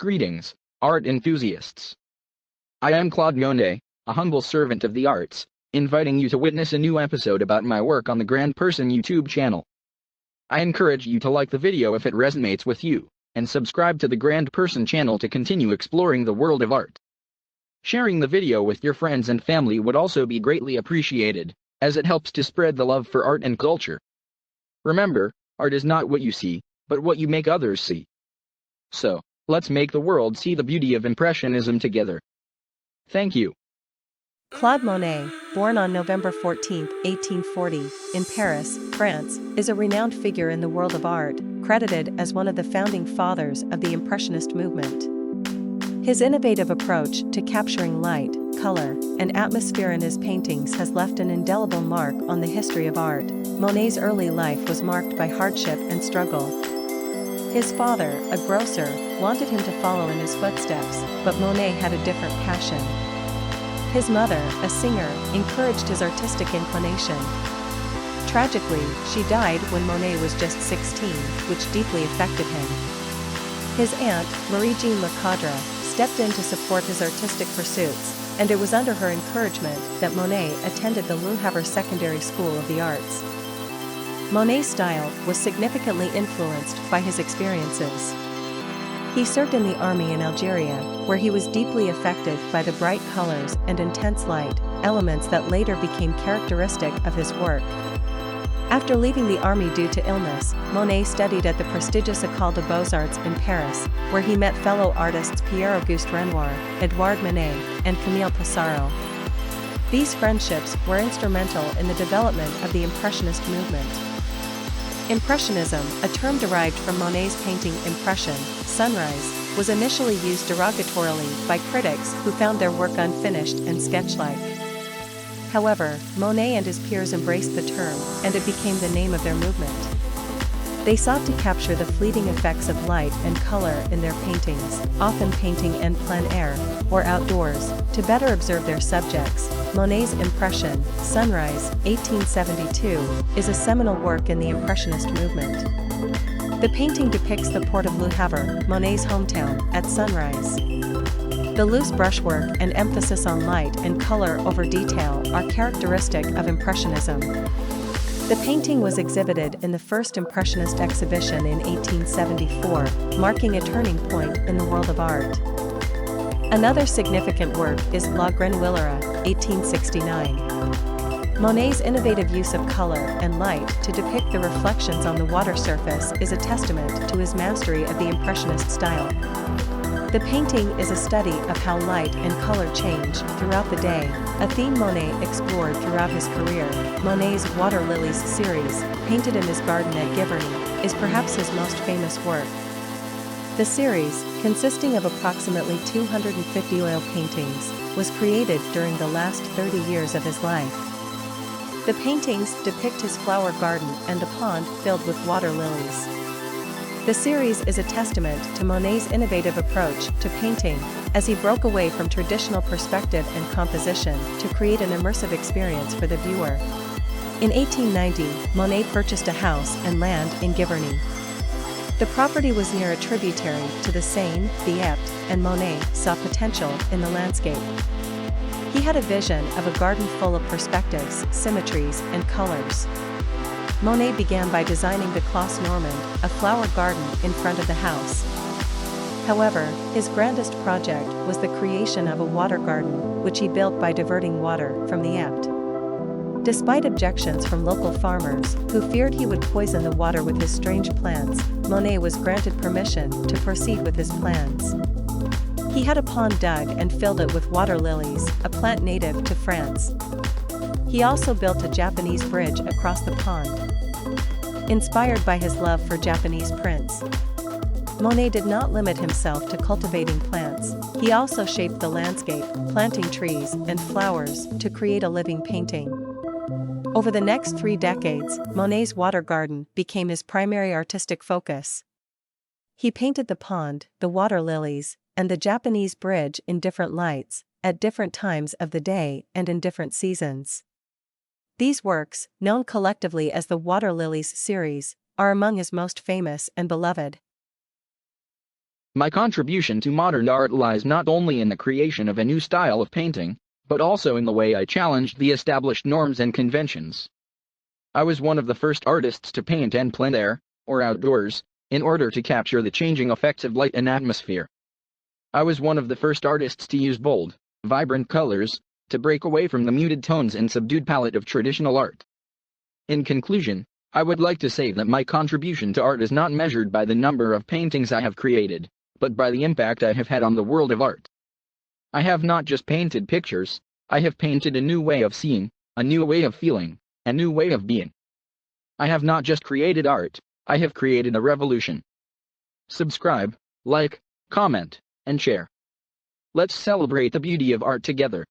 Greetings, art enthusiasts. I am Claude Monet, a humble servant of the arts, inviting you to witness a new episode about my work on the Grand Person YouTube channel. I encourage you to like the video if it resonates with you, and subscribe to the Grand Person channel to continue exploring the world of art. Sharing the video with your friends and family would also be greatly appreciated, as it helps to spread the love for art and culture. Remember, art is not what you see, but what you make others see. So, let's make the world see the beauty of Impressionism together. Thank you. Claude Monet, born on November 14, 1840, in Paris, France, is a renowned figure in the world of art, credited as one of the founding fathers of the Impressionist movement. His innovative approach to capturing light, color, and atmosphere in his paintings has left an indelible mark on the history of art. Monet's early life was marked by hardship and struggle. His father, a grocer, wanted him to follow in his footsteps, but Monet had a different passion. His mother, a singer, encouraged his artistic inclination. Tragically, she died when Monet was just 16, which deeply affected him. His aunt, Marie-Jeanne Lecoudre, stepped in to support his artistic pursuits, and it was under her encouragement that Monet attended the Le Havre Secondary School of the Arts. Monet's style was significantly influenced by his experiences. He served in the army in Algeria, where he was deeply affected by the bright colors and intense light, elements that later became characteristic of his work. After leaving the army due to illness, Monet studied at the prestigious École des Beaux-Arts in Paris, where he met fellow artists Pierre-Auguste Renoir, Edouard Manet, and Camille Pissarro. These friendships were instrumental in the development of the Impressionist movement. Impressionism, a term derived from Monet's painting Impression, Sunrise, was initially used derogatorily by critics who found their work unfinished and sketch-like. However, Monet and his peers embraced the term, and it became the name of their movement. They sought to capture the fleeting effects of light and color in their paintings, often painting en plein air, or outdoors, to better observe their subjects. Monet's Impression, Sunrise, 1872, is a seminal work in the Impressionist movement. The painting depicts the port of Le Havre, Monet's hometown, at sunrise. The loose brushwork and emphasis on light and color over detail are characteristic of Impressionism. The painting was exhibited in the first Impressionist exhibition in 1874, marking a turning point in the world of art. Another significant work is La Grenouillera, 1869. Monet's innovative use of color and light to depict the reflections on the water surface is a testament to his mastery of the Impressionist style. The painting is a study of how light and color change throughout the day, a theme Monet explored throughout his career. Monet's Water Lilies series, painted in his garden at Giverny, is perhaps his most famous work. The series, consisting of approximately 250 oil paintings, was created during the last 30 years of his life. The paintings depict his flower garden and a pond filled with water lilies. The series is a testament to Monet's innovative approach to painting, as he broke away from traditional perspective and composition to create an immersive experience for the viewer. In 1890, Monet purchased a house and land in Giverny. The property was near a tributary to the Seine, the Epte, and Monet saw potential in the landscape. He had a vision of a garden full of perspectives, symmetries, and colors. Monet began by designing the Clos Normand, a flower garden in front of the house. However, his grandest project was the creation of a water garden, which he built by diverting water from the Epte. Despite objections from local farmers, who feared he would poison the water with his strange plants, Monet was granted permission to proceed with his plans. He had a pond dug and filled it with water lilies, a plant native to France. He also built a Japanese bridge across the pond. Inspired by his love for Japanese prints, Monet did not limit himself to cultivating plants. He also shaped the landscape, planting trees and flowers to create a living painting. Over the next 3 decades, Monet's water garden became his primary artistic focus. He painted the pond, the water lilies, and the Japanese bridge in different lights, at different times of the day and in different seasons. These works, known collectively as the Water Lilies series, are among his most famous and beloved. My contribution to modern art lies not only in the creation of a new style of painting, but also in the way I challenged the established norms and conventions. I was one of the first artists to paint en plein air, or outdoors, in order to capture the changing effects of light and atmosphere. I was one of the first artists to use bold, vibrant colors, to break away from the muted tones and subdued palette of traditional art. In conclusion, I would like to say that my contribution to art is not measured by the number of paintings I have created, but by the impact I have had on the world of art. I have not just painted pictures, I have painted a new way of seeing, a new way of feeling, a new way of being. I have not just created art, I have created a revolution. Subscribe, like, comment, and share. Let's celebrate the beauty of art together.